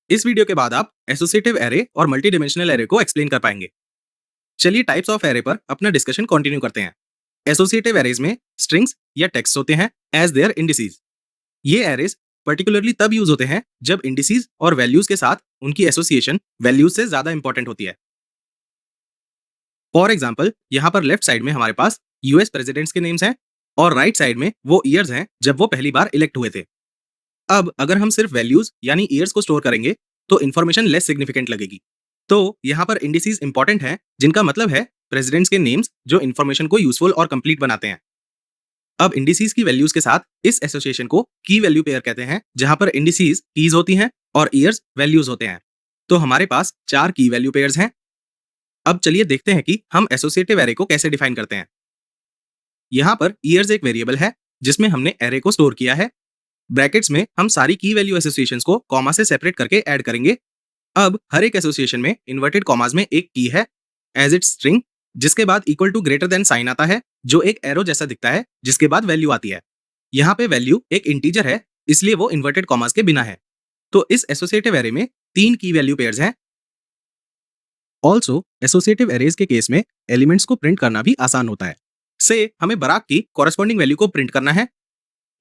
इस वीडियो के बाद आप एसोसिएटिव एरे और मल्टी डिमेंशनल एरे को एक्सप्लेन कर पाएंगे। चलिए टाइप्स ऑफ एरे पर अपना डिस्कशन कंटिन्यू करते हैं। एसोसिएटिव एरेज में स्ट्रिंग्स या टेक्स्ट होते हैं एज देयर इंडिसेस। ये एरेज पर्टिकुलरली तब यूज होते हैं जब इंडिसेस और वैल्यूज के साथ उनकी एसोसिएशन वैल्यूज से ज्यादा इंपॉर्टेंट होती है। फॉर एग्जाम्पल, यहाँ पर लेफ्ट साइड में हमारे पास यूएस प्रेसिडेंट्स के नेम्स हैं और राइट साइड में वो ईयर्स हैं जब वो पहली बार इलेक्ट हुए थे। अब अगर हम सिर्फ वैल्यूज यानी ईयर्स को स्टोर करेंगे तो इन्फॉर्मेशन लेस सिग्निफिकेंट लगेगी। तो यहाँ पर इंडिसेस इंपॉर्टेंट हैं, जिनका मतलब है प्रेसिडेंट्स के नेम्स जो इन्फॉर्मेशन को यूजफुल और कंप्लीट बनाते हैं। अब इंडिसेस की वैल्यूज के साथ इस एसोसिएशन को की वैल्यू पेयर कहते हैं, जहां पर इंडिसेस कीज होती हैं और ईयर्स वैल्यूज होते हैं। तो हमारे पास 4 की वैल्यू पेयर्स हैं। अब चलिए देखते हैं कि हम एसोसिएटिव एरे को कैसे डिफाइन करते हैं। यहाँ पर ईयर्स एक वेरिएबल है जिसमें हमने एरे को स्टोर किया है। ब्रैकेट्स में हम सारी की वैल्यू एसोसिएशंस को कॉमा से सेपरेट करके ऐड करेंगे। अब हर एक एसोसिएशन में इन्वर्टेड कॉमास में एक की है एज इट्स स्ट्रिंग, जिसके बाद equal to greater than sign आता है जो एक एरो जैसा दिखता है, जिसके बाद वैल्यू आती है। यहाँ पे वैल्यू एक इंटीजर है, इसलिए वो इन्वर्टेड कॉमास के बिना है। तो इस एसोसिएटिव एरे में 3 की वैल्यू पेयर्स हैं। ऑल्सो एसोसिएटिव एरेज के केस में एलिमेंट्स को प्रिंट करना भी आसान होता है। से हमें बराक की कॉरेस्पॉन्डिंग वैल्यू को प्रिंट करना है।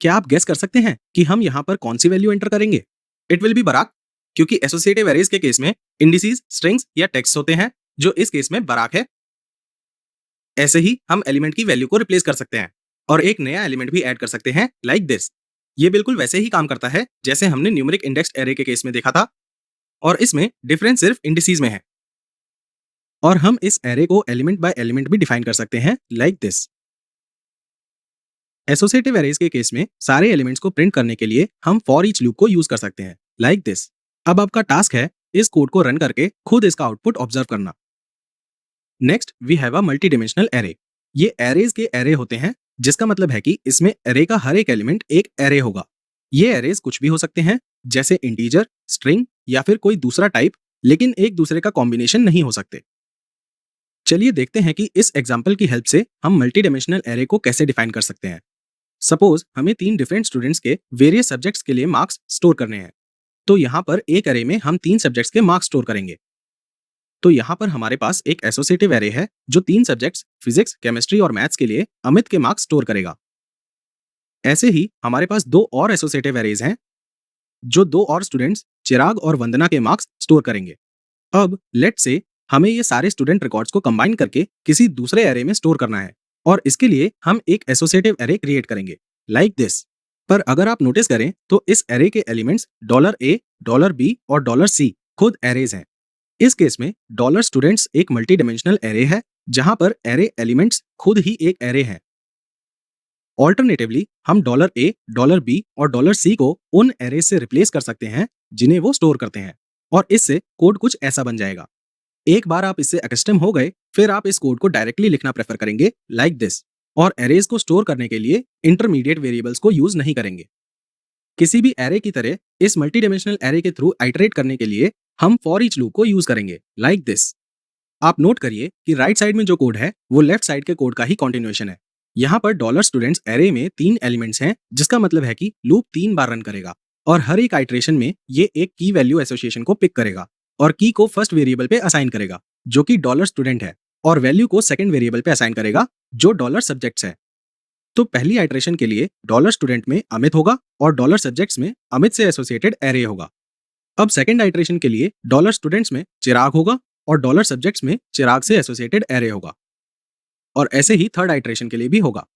क्या आप गेस कर सकते हैं कि हम यहाँ पर कौन सी वैल्यू एंटर करेंगे? इट विल बी बराक, क्योंकि एसोसिएटिव एरेज के केस में इंडिसेस स्ट्रिंग्स या टेक्स्ट होते हैं, जो इस केस में बराक है। ऐसे ही हम एलिमेंट की वैल्यू को रिप्लेस कर सकते हैं और एक नया एलिमेंट भी ऐड कर सकते हैं, लाइक दिस। ये बिल्कुल वैसे ही काम करता है जैसे हमने न्यूमेरिक इंडेक्स्ड एरे के केस में देखा था, और इसमें डिफरेंस सिर्फ इंडिसेस में है। और हम इस एरे को एलिमेंट बाय एलिमेंट भी डिफाइन कर सकते हैं, लाइक दिस। एसोसिएटिव एरेज के केस में सारे एलिमेंट्स को प्रिंट करने के लिए हम फॉर ईच लूप को यूज कर सकते हैं, लाइक दिस। अब आपका टास्क है इस कोड को रन करके खुद इसका आउटपुट ऑब्जर्व करना। Next we have a multi dimensional array. ये एरेज के एरे होते हैं, जिसका मतलब है कि इसमें एरे का हर एक एलिमेंट एक एरे होगा। ये एरेज कुछ भी हो सकते हैं, जैसे इंटीजर, स्ट्रिंग या फिर कोई दूसरा टाइप, लेकिन एक दूसरे का कॉम्बिनेशन नहीं हो सकते। चलिए देखते हैं कि इस एग्जाम्पल की हेल्प से हम मल्टी डिमेंशनल एरे को कैसे डिफाइन कर सकते हैं। सपोज हमें 3 डिफरेंट स्टूडेंट्स के वेरियस सब्जेक्ट्स के लिए मार्क्स स्टोर करने हैं। तो यहाँ पर एक एरे में हम 3 सब्जेक्ट्स के मार्क्स स्टोर करेंगे। तो यहाँ पर हमारे पास एक एसोसिएटिव एरे है जो 3 सब्जेक्ट्स फिजिक्स, केमिस्ट्री और मैथ्स के लिए अमित के मार्क्स स्टोर करेगा। ऐसे ही हमारे पास 2 और एसोसिएटिव एरेज हैं जो 2 और स्टूडेंट्स चिराग और वंदना के मार्क्स स्टोर करेंगे। अब लेट से हमें ये सारे स्टूडेंट रिकॉर्ड्स को कंबाइन करके किसी दूसरे एरे में स्टोर करना है, और इसके लिए हम एक एसोसिएटिव एरे क्रिएट करेंगे, लाइक दिस। पर अगर आप नोटिस करें तो इस एरे के एलिमेंट्स $A, $B और $C खुद एरेज हैं। इस केस में $students एक मल्टी डिमेंशनल एरे है, जहां पर एरे एलिमेंट्स खुद ही एक एरे हैं। ऑल्टरनेटिवली हम $A, $B और $C को उन एरे से रिप्लेस कर सकते हैं जिन्हें वो स्टोर करते हैं, और इससे कोड कुछ ऐसा बन जाएगा। एक बार आप इससे अकस्टम हो गए, फिर आप इस कोड को डायरेक्टली लिखना प्रेफर करेंगे, लाइक दिस, और एरेज को स्टोर करने के लिए इंटरमीडिएट वेरिएबल्स को यूज नहीं करेंगे। किसी भी एरे की तरह इस मल्टी डिमेंशनल एरे के थ्रू आइटरेट करने के लिए हम फॉर ईच लूप को यूज करेंगे, लाइक दिस। आप नोट करिए कि राइट साइड में जो कोड है वो लेफ्ट साइड के कोड का ही कॉन्टिन्यूएशन है। यहाँ पर $students एरे में 3 एलिमेंट्स हैं, जिसका मतलब है कि लूप 3 बार रन करेगा और हर एक आइटरेशन में ये एक की वैल्यू एसोसिएशन को पिक करेगा और की को फर्स्ट वेरिएबल पे असाइन करेगा, जो कि $student है, और वैल्यू को सेकंड वेरिएबल पे असाइन करेगा, जो $subjects है। तो पहली आइटरेशन के लिए $student में अमित होगा और $subjects में अमित से एसोसिएटेड एरे होगा। अब सेकंड आइटरेशन के लिए $students में चिराग होगा और $subjects में चिराग से एसोसिएटेड एरे होगा, और ऐसे ही थर्ड आइटरेशन के लिए भी होगा।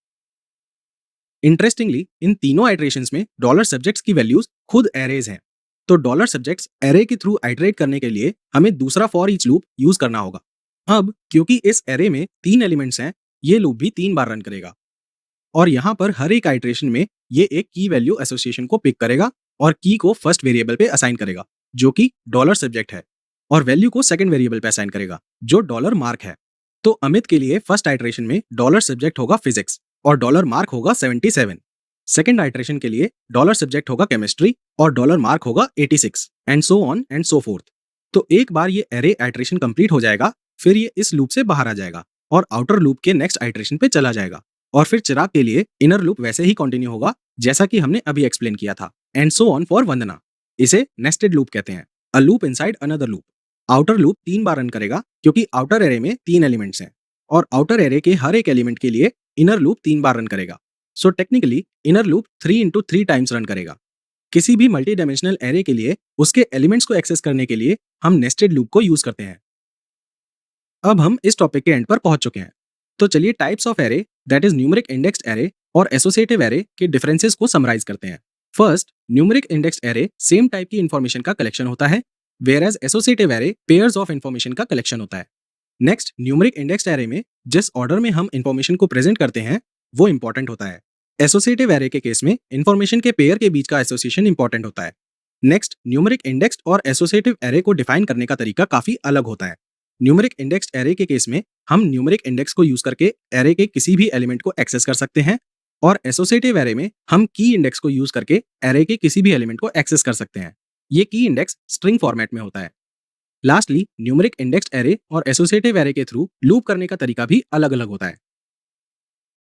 इंटरेस्टिंगली इन तीनों आइटरेशंस में $subjects की वैल्यूज खुद एरेज हैं। तो $subjects एरे के थ्रू आइटरेट करने के लिए हमें दूसरा फॉर ईच लूप यूज करना होगा। अब क्योंकि इस एरे में 3 एलिमेंट्स हैं, ये लूप भी 3 बार रन करेगा, और यहाँ पर हर एक आइटरेशन में ये एक की वैल्यू एसोसिएशन को पिक करेगा और की को फर्स्ट वेरिएबल पे असाइन करेगा, जो कि $subject है, और वैल्यू को सेकंड वेरिएबल पे असाइन करेगा, जो $mark है। तो अमित के लिए फर्स्ट आइटरेशन में $subject होगा फिजिक्स और $mark होगा 77। सेकंड आइटरेशन के लिए $subject होगा केमिस्ट्री और $mark होगा 86, and so on and so fourth. तो एक बार ये एरे आइटरेशन कंप्लीट हो जाएगा, फिर ये इस लूप से बाहर आ जाएगा और आउटर लूप के नेक्स्ट आइटरेशन पे चला जाएगा, और फिर चिराग के लिए इनर लूप वैसे ही कंटिन्यू होगा जैसा कि हमने अभी एक्सप्लेन किया था, एंड सो ऑन फॉर वंदना। इसे नेस्टेड लूप कहते हैं। A loop inside another loop. Outer loop 3 bar run करेगा क्योंकि आउटर एरे में 3 एलिमेंट्स हैं और आउटर एरे के हर एक एलिमेंट के लिए इनर लूप 3 बार रन करेगा। So technically inner loop 3 into 3 times run करेगा। किसी भी मल्टी डायमेंशनल एरे के लिए उसके एलिमेंट्स को एक्सेस करने के लिए हम नेस्टेड लूप को यूज करते हैं। अब हम इस टॉपिक के एंड पर पहुंच चुके हैं। तो चलिए types of array, that is numeric indexed array और एसोसिएटिव एरे के डिफरेंसेस को समराइज करते हैं। First, numeric indexed array same type की इंफॉर्मेशन का कलेक्शन होता है, whereas associative array pairs of information का कलेक्शन होता है। नेक्स्ट, न्यूमेरिक इंडेक्स्ड एरे में जिस ऑर्डर में हम इंफॉर्मेशन को प्रेजेंट करते हैं वो इंपॉर्टेंट होता है। एसोसिएटिव एरे के केस में इंफॉर्मेशन के पेयर के बीच का एसोसिएशन इंपॉर्टेंट होता है। नेक्स्ट, न्यूमेरिक इंडेक्स्ड और एसोसिएटिव एरे को डिफाइन करने का तरीका काफी अलग होता है। न्यूमेरिक इंडेक्स्ड एरे के केस में हम न्यूमेरिक इंडेक्स को यूज करके एरे के किसी भी एलिमेंट को एक्सेस कर सकते हैं और एसोसिएटिव एरे में हम की इंडेक्स को यूज करके एरे के किसी भी एलिमेंट को एक्सेस कर सकते हैं। ये की इंडेक्स स्ट्रिंग फॉर्मेट में होता है। लास्टली, न्यूमेरिक इंडेक्स्ड एरे और एसोसिएटिव एरे के थ्रू लूप करने का तरीका भी अलग अलग होता है।